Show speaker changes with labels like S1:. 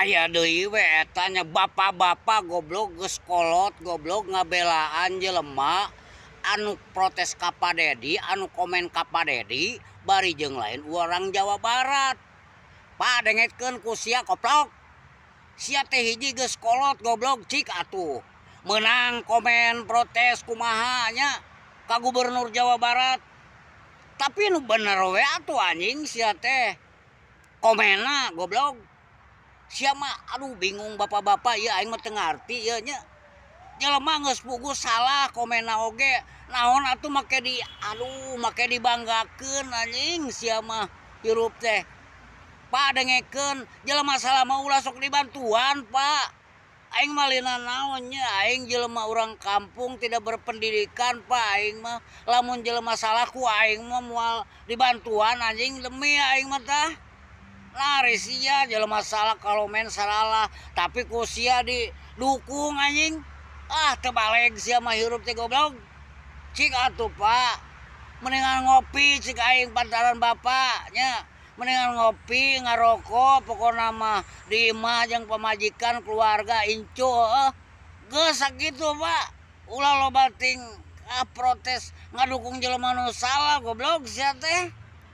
S1: aya deui we eta nya bapak-bapak goblok geus kolot goblok ngabelaan jelema anu protes ka Pak Dedi, anu komen ka Pak Dedi bari jeung lain orang Jawa Barat. Pak dengetkeun ku sia koplok. Sia teh hiji geus kolot goblok cik atuh. Menang komen protes kumaha nya ka Gubernur Jawa Barat. Tapi nu bener we atuh anjing sia teh. Komena goblok. Sia mah aduh bingung bapak-bapak ieu aing mah teu ngarti ieu nya. Jelema geus puguh salah komena oge. Naon atuh make dibanggakeun anjing sia mah hirup teh. Pak dengekeun jelema salah mah ulah sok dibantuan, Pak. Aing mah lina naon nya, aing jelema urang kampung tidak berpendidikan, Pak. Aing mah lamun jelema salah ku aing mah moal dibantuan anjing demi aing mah tah. Lari sia jelema salah kalau main salah, tapi ku sia didukung anjing. Ah teu baleg sia mah hirup teh goblok. Cik atuh Pak. Mendingan ngopi cik aing pantaran bapaknya. Mendingan ngopi ngarokok pokokna mah di imah jeung pamajikan keluarga incu geus sakitu Pak. Ulah loba ting protes ngadukung jelema nu salah goblok sia teh.